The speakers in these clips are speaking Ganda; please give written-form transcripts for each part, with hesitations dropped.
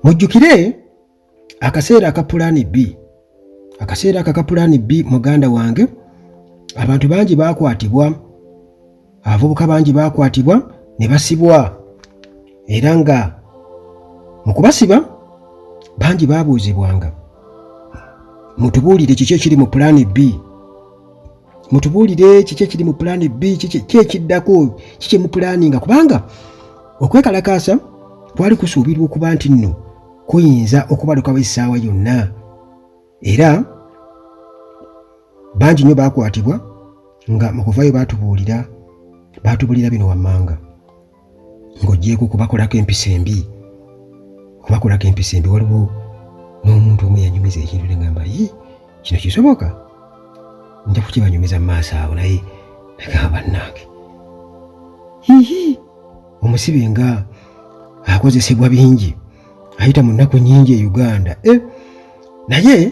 Mujjukire akaseera aka pulaani B. Akaseera aka pulaani B muganda wange, abantu bangi bakwatibwa, abavubuka bangi bakwatibwa ne basibwa, era nga mu kubasiba bangi babuuzibwanga, mutubuulire kiki ekiri mu pulaani B, mutubuulire kiki ekiri mu pulaani B, kiki ekiddako, kiki mu pulaaninga, kubanga okwekalakaasa kwali kusuubirwa okuba nti nno kuyinza okubalukawo essaawa yonna, era bangi nnyo baakwatibwa nga mu kuvaayo baatubuulira bino wammanga, ng'ogyeko kubakolako empisa embi, waliwo n'omuntu omu yanyumiza ekintu ne ngamba kino kisoboka, nja kukibanyumiza mu maaso awo, naye nagamba bannange omusibe nga akozesebwa bingi, ayita mu nnaku nnyingi e Uganda. Naye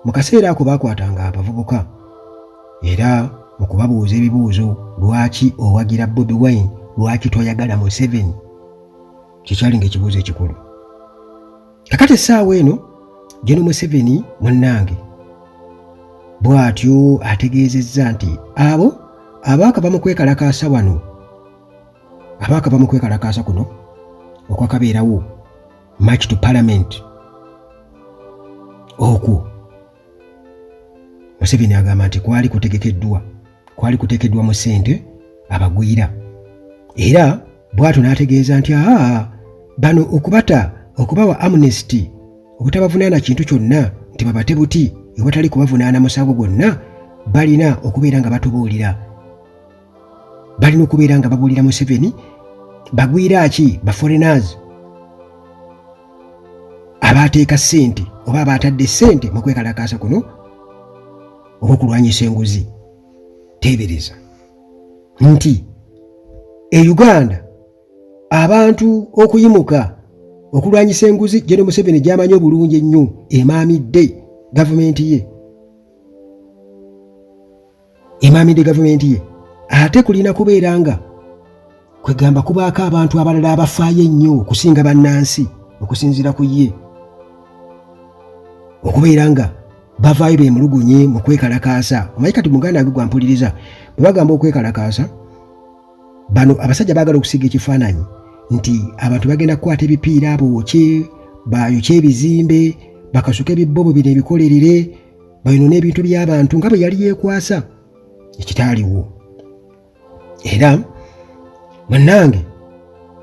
mu kaseera ako baakwatanga abavubuka, era mu kubabuuza ebibuuzo, lwaki owagira Bobi Wine, lwaki toyagala Museveni, kikyali ng'ekibuuzo ekikulu. Kakati essaawa eno Gen. Museveni munnange bw'atyo ategeezezza nti abo abaakava mu kwekalakaasa wano, abaakava mu kwekalakaasa kuno okwakabeerawo march to parliament, okwo Museveni agamba nti kwali kuteekeddwa mu ssente abagwira, era bw'atyo n'ategeeza nti bano okubawa amnesty, obutabavunaana kintu kyonna, nti babate buti ewatali kubavunaana musango gwonna, balina okubeera nga batubuulira, balina okubeera nga babuulira Museveni bagwira ki, ba foreigners abaateeka ssente oba abaatadde ssente mu kwekalakaasa kuno okwokulwanyisa enguzi. Teebereza nti e Uganda abantu okuyimuka okulwanyisa enguzi Gen. Museveni gy'amanyi obulungi ennyo, emaamidde gavumenti ye, ate kulina kubeera nga kwegamba kubaako abantu abalala abafaayo ennyo okusinga bannansi okusinziira ku ye, okubeera nga bavaayo beemulugunye mu kwekalakaasa. Omanyi kati muganda wange gwampuliriza, bwe bagamba okwekalakaasa, bano abasajja baagala okusiga ekifaananyi nti abantu bagenda kukwata ebipiira bayokye ebizimbe, bakasuka ebibbobo bino ebikolerere, bayonone ebintu by'abantu nga bwe yali yeekwasa, ekitaaliwo. Era munnange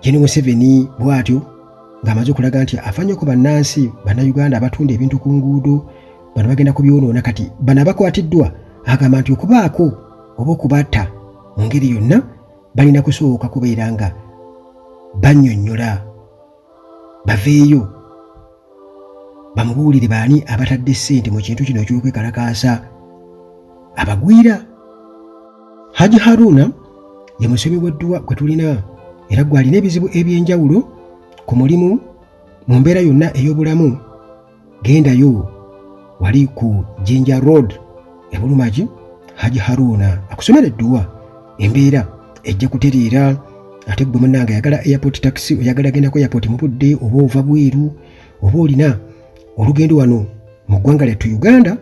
Gen. Museveni bw'atyo ng'amaze okulaga nti afanye ku bannansi, bannayuganda abatunda ebintu ku nguudo, bano bagenda kubyonoona. Kati bano abakwatiddwa agamba nti okubaako oba okubatta mu ngeri yonna balina kusooka kubeera nga bannyonnyola, baveeyo bamubuulire baani abatadde ssente mu kintu kino eky'okwekalakaasa abagwira. Haji Haruna ye musomi w'edduwa gwe tulina, era gw'alina ebizibu eby'enjawulo ku mulimu mu mbeera yonna ey'obulamu. Gendayo wali ku Jinja Road e Bulumagi, Haji Haruna akusomera edduwa, embeera ejja kutereera. Ate gwe munnange ayagala airport taxi, oyagala gendako airport mu budde, oba ova bweru, oba olina olugendo wano mu ggwanga lyattu Uganda,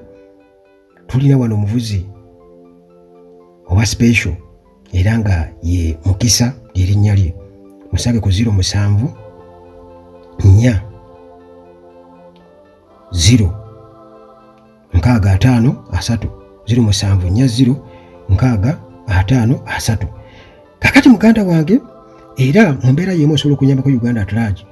tulina wano omuvuzi owa special, era nga ye Mukisa lyerinnya lye. Musange ku 074 0 65 3 074 0 65 3. Kakati muganda wange, era mu mbeera y'emu osobola okunyambako Uganda at large,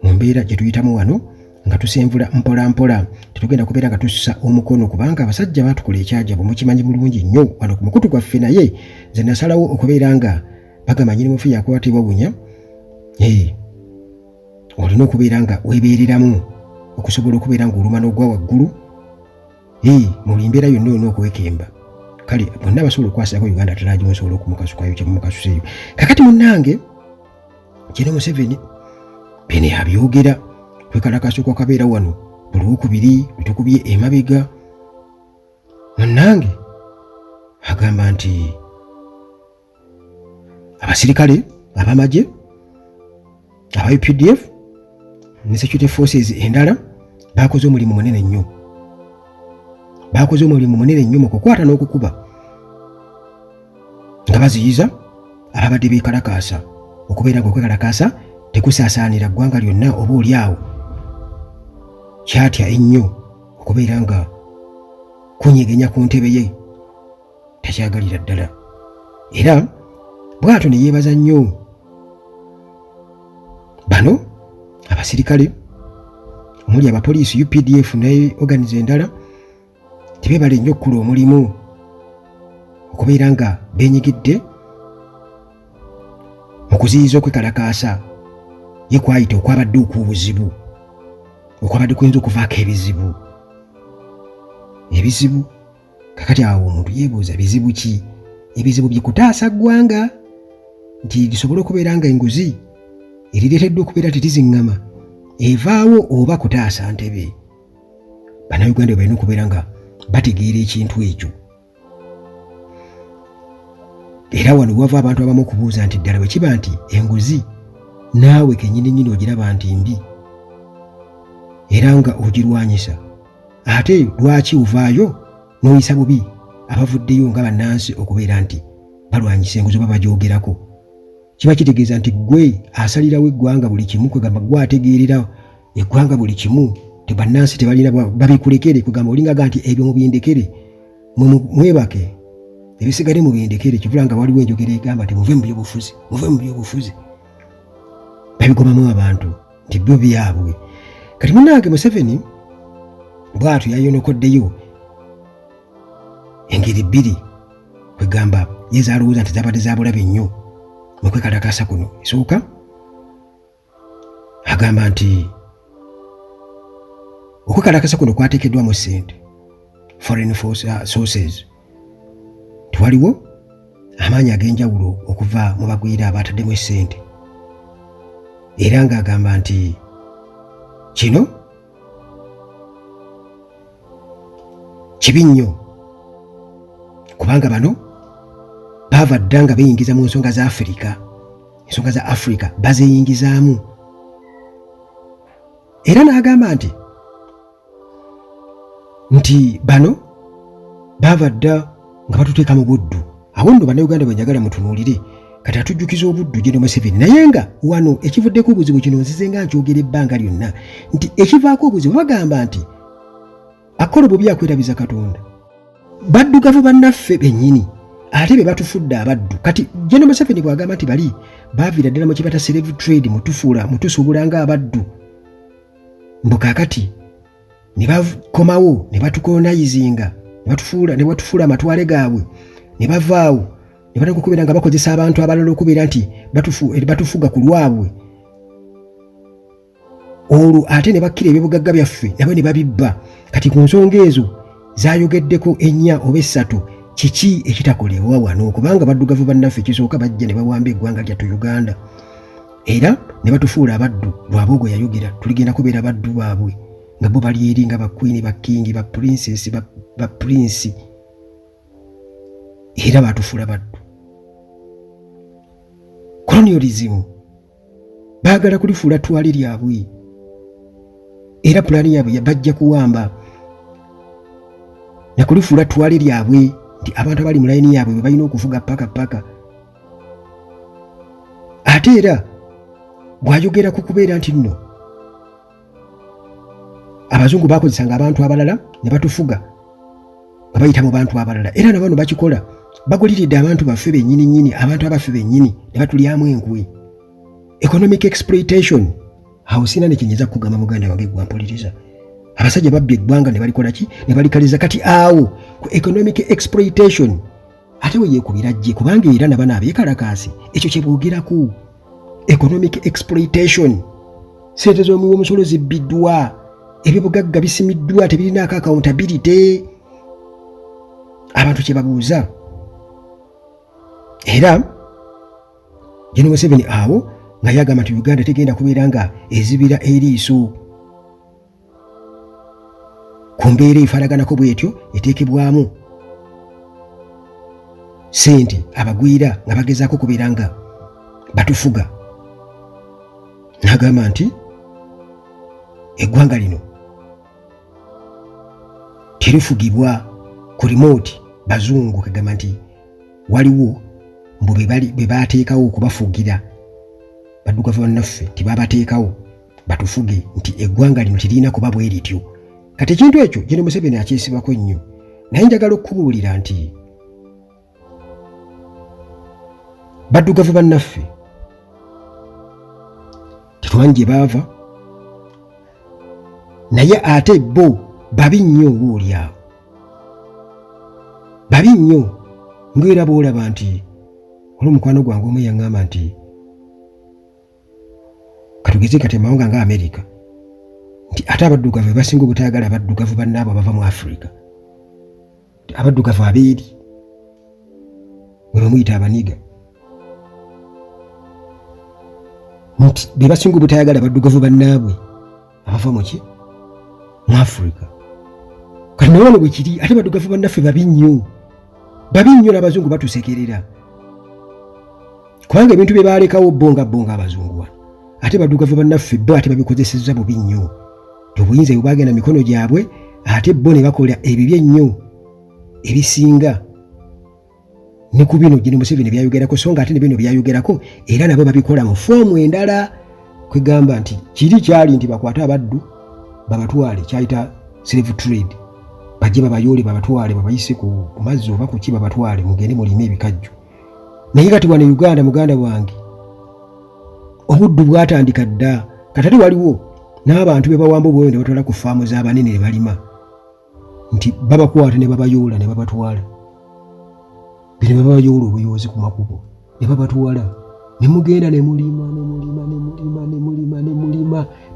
mu mbeera gye tuyitamu wano nga tusenvula mpola mpola, tetugenda kubeera nga tussa omukono, kubanga abasajja baatukola ekyajabu, mukimanyi bulungi nnyo wano ku mukutu gwaffe. Naye nze nasalawo okubeera nga bagamba nnyini mufu yakwatibwa bunya, olina okubeera nga weebeereramu okusobola okubeera ng'oluma n'ogwa waggulu, mu mbeera yonna olina okuwekemba. Kale bonna basobola okwasako Uganda at large, musobola okumukasukayo kyemumukasuseeyo. Kakati munnange Gen. Museveni bene abyogera, kwekalakaasa okwakabeera wano buli Lwokubiri lutukubye emabega. Munnange agamba nti abasirikale abamagye aba UPDF ne security forces endala bakoze omulimu munene nnyo. Bakoze omulimu munene nnyo mu kukwata n'okukuba nga baziyiza ababadde beekalakaasa okubeera ng'okwekalakaasa tekusaasaanira ggwanga lyonna oba oli awo kyatya ennyo okubeera nga kunyegenya ku ntebe ye takyagalira ddala. Era bw'atyo ne yeebaza nnyo bano abasirikale omuli abapoliisi UPDF ne organize endala tebeebale nnyo okkola omulimu okubeera nga beenyigidde mu kuziyiza okwekalakaasa ye kwayita okwabadde okw'obuzibu okwabadde kuyinza okuvaako ebizibu kakati awo omuntu yeebuuza bizibu ki? Ebizibu bye kutaasa ggwanga nti lisobole okubeera nga enguzi erireeteddwa okubeera tetiziŋŋama evaawo oba kutaasa ntebe. Bannayuganda balina okubeera nga bategeera ekintu ekyo. Era wano wava abantu abamu okubuuza nti ddala bwe kiba nti enguzi naawe kennyini nnyini ogiraba nti mbi era nga ogirwanyisa, ate lwaki ovaayo n'oyisa bubi abavuddeyo nga bannansi okubeera nti balwanyisa enguzi oba bagyogerako? Kiba kitegeeza nti ggwe asalirawo eggwanga buli kimu, kwegamba ggwe ategeerera eggwanga buli kimu, bannansi tebalina babikulekere, kwegamba olingaga nti ebyo mubindekere mwebake ebisigale mubindekere. Kivula nga waliwo enjogera egamba nti muve mu byobufuzi. Babigomamu abantu nti byo byabwe. Kati munnange Museveni bw'atyo yayonokoddeyo engeri bbiri, kwegamba ye zaalowooza nti zabadde za bulabe nnyo mu kwekalakaasa kuno. Esooka agamba nti okwekalakaasa kuno kwateekeddwamu ssente, foreign sources. Tiwaliwo amaanyi ag'enjawulo okuva mu bagwira abaataddemu ssente, era ng'agamba nti kino kibi nnyo kubanga bano baava dda nga beeyingiza mu nsonga za Afrika bazeeyingizaamu. Era n'agamba nti bano baava dda nga batuteeka mu buddu. Awo nno bannayuganda bwe njagala mutunuulire kati atujjukiza obuddu General Museveni, naye nga wano ekivuddeko obuzibu kino nzize nga nkyogera ebbanga lyonna nti ekivaako obuzibu bagamba nti akola obubi akwerabiza Katonda. Baddugavu bannaffe bennyini ate be batufudde abaddu. Kati General Museveni bw'agamba nti bali baaviira ddala mu kibata slave trade mutusuubula ng'abaddu, mbu kaakati ne bakomawo ne batukolonizinga ne batufuula amatwale gaabwe ne bavaawo ne batandika okubeera nga bakozesa abantu abalala okubeera nti batufuga ku lwabwe. Olwo ate ne bakkira ebyobugagga byaffe nabo ne babibba. Kati ku nsonga ezo zaayogeddeko ennya oba essatu. Kiki ekitakolebwa wano? Kubanga baddugavu bannaffe kisooka bajja ne bawamba eggwanga lyattu Uganda era ne batufuula abaddu. Lwaboogo yayogera tuligenda kubeera baddu baabwe nga bo bali eri nga bakwini bakingi ba princess ba prince era batufuula baddu. Colonialism baagala kulifuula ttwale lyabwe era pulaani yaabwe bajja kuwamba ne kulifuula ttwale lyabwe nti abantu abali mu layini yaabwe bwe balina okuvuga paka. Ate era bw'ayogera ku kubeera nti nno abazungu baakozesanga abantu abalala ne batufuga nga bayita mu bantu abalala, era nabano bakikola baguliridde abantu baffe bennyini abantu abaffe bennyini ne batulyamu enkwe. Economic exploitation. Awo sina ne kyenyeza kugamba muganda wange gwampuliriza. Abasajja babbi eggwanga ne balikola ki? Ne balikaliza. Kati awo ku economic exploitation ate we yeekubira gye, kubanga era nabana abeekalakaasi ekyo kye boogeraku. Economic exploitation. Ssente z'omusolo zibbiddwa, ebyobugagga bisimiddwa, tebirinaako accountability. Abantu kye babuuza. Era General Museveni awo nga yagamba nti Uganda tegenda kubeera nga ezibira eriiso ku mbeera efaanaganako bw'etyo eteekebwamu ssente abagwira nga bagezaako kubeera nga batufuga. N'agamba nti eggwanga lino terifugibwa ku remote bazungu kagamba nti waliwo mbu be bateekawo okubafugira baddugavu bannaffe tibabateekawo batufuge nti eggwanga lino tirina kuba bwe lityo. Kati ekintu ekyo Gen. Museveni akyesibako nnyo, naye njagala okubuulira nti baddugavu bannaffe tetumanyi gye baava, naye ate bo babi nnyo oboolyawo, babi nnyo ng'era bw'olaba nti olw'omukwano gwange omu yaŋŋamba nti katugeze kati amawanga nga Amerika nti ate abaddugavu be basinga obutayagala abaddugavu bannaabo abava mu Afrika, abaddugavu abeeri bwe bamuyita abaniga nti be basinga obutayagala abaddugavu bannaabwe abava mu ki mu Afrika. Kati naye wano bwe kiri ate baddugavu bannaffe babi nnyo n'abazungu batusekerera kubanga ebintu bye baalekawo bonga abazungu wano, ate baddugavu bannaffe bo ate babikozesezza bubi nnyo, obuyinza bwe bagenda mikono gyabwe ate bo ne bakola ebibi ennyo ebisinga ne ku bino Gen. Museveni byayogerako, so nga ate ne bino byayogerako era nabo babikola mu foomu endala, kwegamba nti kiri kyali nti bakwate abaddu babatwale, kyayita slave trade, bajje babayoole babatwale babayise ku mazzi oba ku ki babatwale mugende mulime ebikajjo. Naye kati wano Uganda, muganda wange, obuddu bwatandika dda, katali waliwo n'abantu be bawamba obwoyo ne batwala ku faamu z'abanene ne balima, nti babakwata ne babayoola ne babatwala, bino ne babayoola obuyoozi ku makubo ne babatwala ne mugenda ne mulima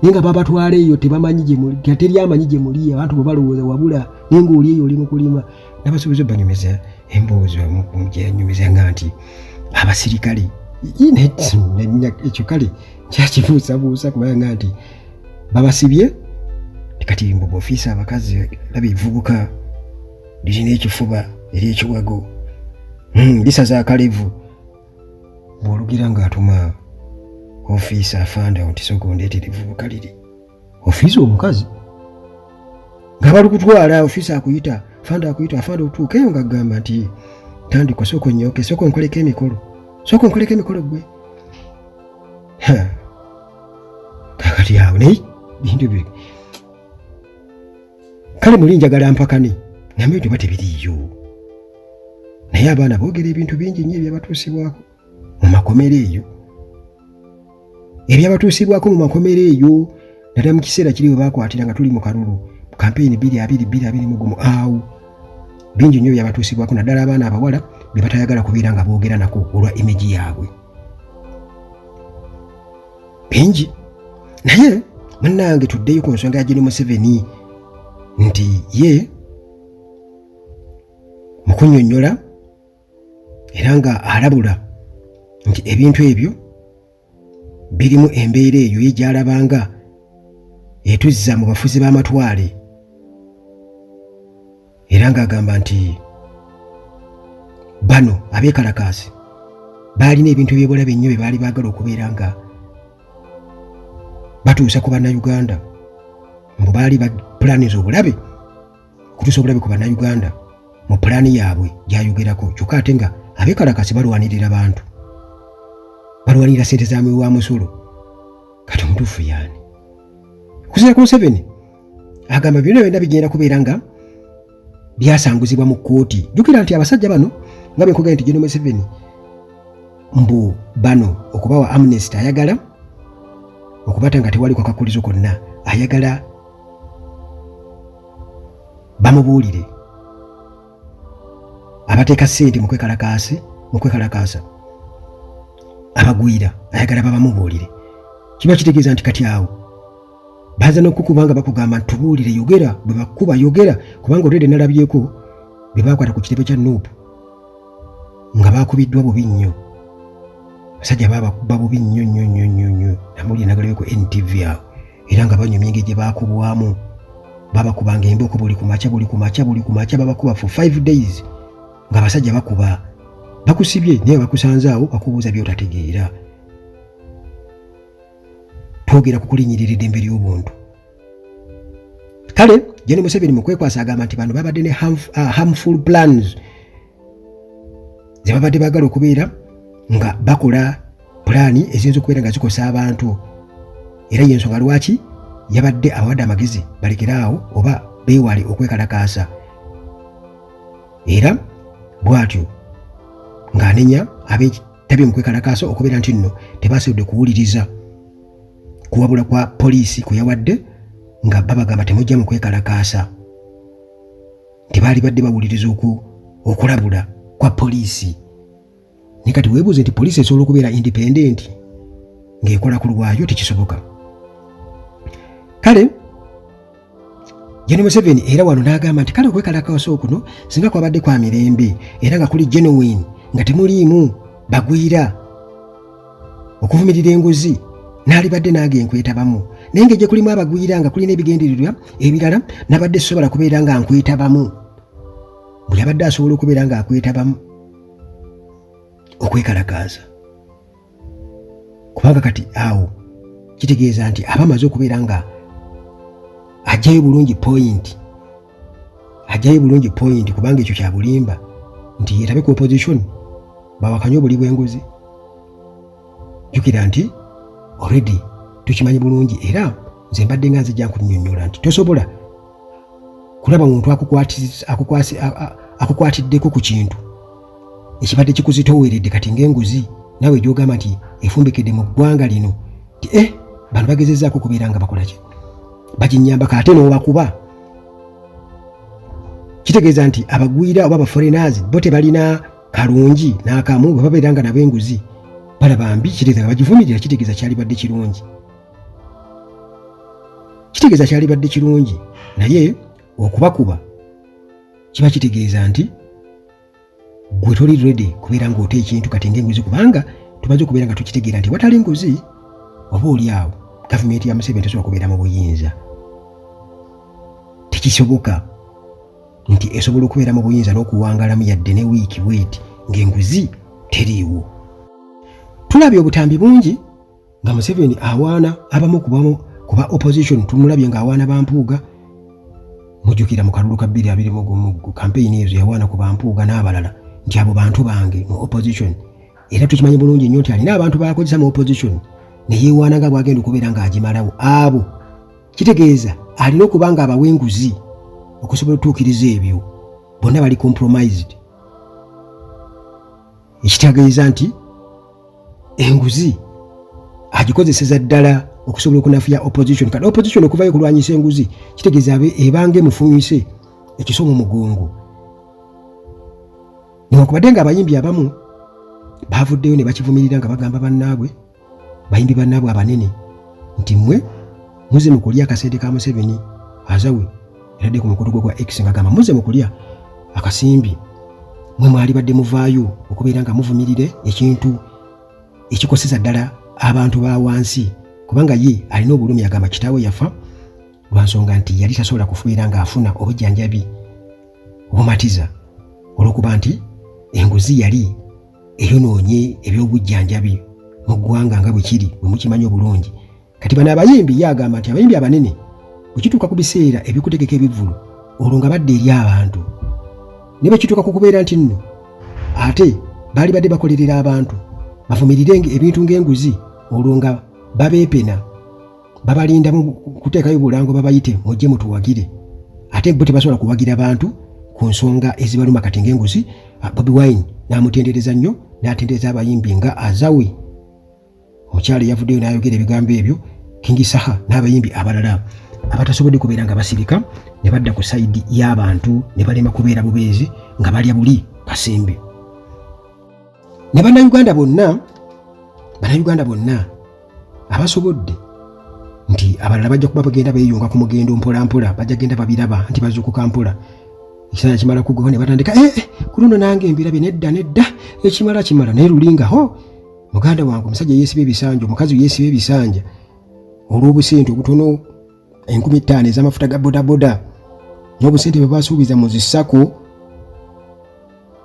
naye nga babatwala eyo tebamanyi gye muli, teri amanyi gye muli, abantu bwe balowooza wabula naye ng'oli eyo oli mu kulima. N'abasuubuzi banyumiza emboozi gyeyanyumiza nga nti abasirikale ekyo kale kyakibuusabuusa kubanga nti babasibye kati mbu ofiisa abakazi laba evubuka lirina ekifuba eri ekiwago lisaza akalevu bw'olugira ng'atuma ofiisa afanda nti sooka ondeetera evubuka liri, ofiisa omukazi ng'abali kutwala ofiisa akuyita afanda otuuka eyo ng'agamba nti tandika sooka onnyoke, sooka onkoleko emikolo gwe. Kakati awo naye bintu bye kale muli njagala mpakane namwe tuba tebiriiyo, naye abaana boogera ebintu bingi nnyo ebyabatuusibwako mu makomero eyo, naddala mu kiseera kiri bwe baakwatira nga tuli mu kalulu kampeyini 2021 awo bingi nnyo byabatuusibwako, naddala abaana abawala be batayagala kubeera nga boogera nako olwa imagi yaabwe bingi. Naye munnange tuddeyo ku nsonga ya Gen. Museveni nti ye mu kunnyonnyola era nga alabula nti ebintu ebyo birimu embeera eyo ye gy'alabanga etuzza mu bafuzi b'amatwale, era ng'agamba nti bano abeekalakaasi baalina ebintu eby'obulabe ennyo bye baali baagala okubeera nga batuusa ku bannayuganda, mbu baali pulaaniza obulabe kutuusa obulabe ku bannayuganda mu pulaani yaabwe gy'ayogerako, kyokka ate nga abeekalakaasi balwanirira bantu, balwanirira ssente za wa musolo. Kati omutuufu yaani kusinziira ku Museveni agamba byonna byonna bigenda kubeera nga byasanguzibwa mu kkooti. Jjukira nti abasajja bano nga bwe nkugambye nti Gen. Museveni mbu bano okubawa amnesty ayagala okubata nga tewali kwakakulizo konna, ayagala bamubuulire abateeka ssente mu kwekalakaasa abagwira, ayagala babamubuulire. Kiba kitegeeza nti kati awo baza n'okukuba nga bakugamba nti tubuulire, yogera, bwe bakuba yogera, kubanga olwedde nalabyeko bwe baakwata ku kitebe kya Nuupu nga baakubiddwa bubi nnyo, basajja babakuba bubi nnyo namuli nagalebe ku NTV awo, era nga banyumya engeri gye baakubwamu, babakubanga embooko buli ku makya babakuba for 5 days nga abasajja bakuba bakusibye naye bakusanze awo bakubuuza by'otategeera. Twogera ku kulinnyirira eddembe ly'obuntu Kale John Museveni mu kwekwasa agamba nti bano babadde ne harmful plans ze babadde baagala okubeera nga bakola pulaani eziyinza okubeera nga zikosa abantu, era y'ensonga lwaki yabadde awadde amagezi balekeraawo oba beewale okwekalakaasa, era bw'atyo ng'anenya abeetabye mu kwekalakaasa okubeera nti nno tebasobodde kuwuliriza kuwabula kwa poliisi kwe yawadde nga babagamba temujja mu kwekalakaasa, tebaali badde bawuliriza okulabula kwa poliisi. Ne kati weebuuze nti poliisi esobola okubeera independent ng'ekola ku lwayo, tekisoboka. Kale John Museveni era wano n'agamba nti kale okwekalakaasa okuno singa kwabadde kwa mirembe era nga kuli genuine nga temuliimu bagwira okuvumirira enguzi n'alibadde nange nkwetabamu, naye ng'egye kulimu abagwira nga kulina ebigendererwa ebirala nabadde sobola kubeera nga nkwetabamu. Buli abadde asobola okubeera nga akwetabamu okwekalakaasa, kubanga kati awo kitegeeza nti abamaze okubeera nga ajjayo bulungi point kubanga ekyo kya bulimba nti yetabe ku opposition bawakanye obuli bw'enguzi. Jjukira nti already tukimanyi bulungi, era nze mbadde nga nzijja nkunnyonnyola nti tosobola kulaba muntu akukwatiddeko ku kintu ekibadde kikuzitooweredde kati ng'enguzi naawe gy'ogamba nti efumbikedde mu ggwanga lino nti bano bagezezzaako kubeera nga bakola ki, baginyambako ate n'obakuba. Kitegeeza nti abagwira oba abaforeigners bo tebalina kalungi n'akamu bwe babeera nga nabo enguzi balaba mbi, kitegeeza nga bagivumirira, kitegeeza kyalibadde kirungi, naye okubakuba kiba kitegeeza nti gwe toli ready kubeera ng'ota ekintu kati ng'enguzi, kubanga tumaze okubeera nga tukitegeera nti watali nguzi oba oli awo gavumenti ya Museveni tesobola kubeera mu buyinza. Tekisoboka nti esobola okubeera mu buyinza n'okuwangalamu yadde ne wiiki bweti ng'enguzi teriiwo. Tulabye obutambi bungi nga Museveni awaana abamu kuba opposition, tumulabye ng'awaana Bampuuga. Mujjukira mu kalulu ka 2020 mu campaign ezo yawaana ku Bampuuga n'abalala nti abo bantu bange mu opposition, era tukimanyi bulungi nnyo nti alina abantu bakozesa mu opposition ne yeewaana nga bwagenda okubeera ng'agimalawo. Abo kitegeeza alina okuba nga abawa enguzi okusobola otuukiriza ebyo, bonna bali compromised. Ekitegeeza nti enguzi agikozeseza ddala okusobola okunafuya opposition. Kati opposition okuvayo kulwanyisa enguzi kitegeeza ebange mufunyise ekiso mu mugongo. Newankubadde nga abayimbi abamu bavuddeyo ne bakivumirira nga bagamba bannaabwe, bayimbi bannaabwe abanene nti mmwe muze mu kulya akasente ka Museveni azawe eradde ku mukutu gwe gwa X ng'agamba muze mu kulya akasimbi, mmwe mwali badde muvaayo okubeera nga muvumirire ekintu ekikoseza ddala abantu ba wansi, kubanga ye alina obulumi. Agamba kitaawe yafa lwa nsonga nti yali tasobola kufubeera ng'afuna obujjanjabi obumatiza olw'okuba nti enguzi yali eyonoonye eby'obujjanjabi mu ggwanga nga bwe kiri, bwe mukimanyi obulungi. Kati bano abayimbi ye agamba nti abayimbi abanene bwe kituuka ku biseera ebikutegeka ebivvulu olwo nga badde eri abantu, ne bwe kituuka ku kubeera nti nno ate baali badde bakolerera abantu bavumirire ebintu ng'enguzi, olwo nga babeepena babalinda mu kuteekayo bulango babayite mujje mutuwagire, ate bo tebasobola kuwagira abantu ku nsonga ezibaluma. Kati ng'enguzi Bobi Wine n'amutendereza nnyo, n'atendereza abayimbi nga Azawe omukyala eyavuddeyo n'ayogera ebigambo ebyo, King Saha n'abayimbi abalala abatasobodde kubeera nga basirika ne badda ku sayidi y'abantu ne balema kubeera bubeezi nga balya buli kasembe. Ne bannayuganda bonna abasobodde nti abalala bajja kuba bagenda beeyunga ku mugendo mpolampola, bajja genda babiraba nti bazuukuka mpola. Ekiseera kimala kugwaho ne batandika ku luno nange mbirabye, nedda ekimala naye lulinga muganda wange omusajja yeesiba ebisanja, omukazi yeesiba ebisanja olw'obusente obutono 15,000 ez'amafuta ga bodaboda n'obusente bwe basuubiza mu zissako,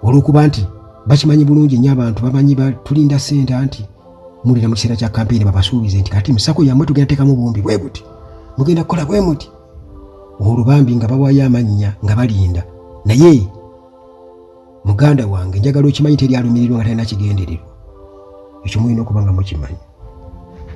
olw'okuba nti bakimanyi bulungi nnyo abantu bamanyi tulinda ssente anti mulina mu kiseera kya kampeyini babasuubize nti kati mu ssako yammwe tugenda teekamu buwumbi bwe buti, mugenda kukola bwe muti. olubambi nga bawaayo amannya nga balinda. Naye muganda wange njagala okimanyi teri alumirirwa nga talina kigendererwa. Ekyo mulina okuba nga mukimanyi.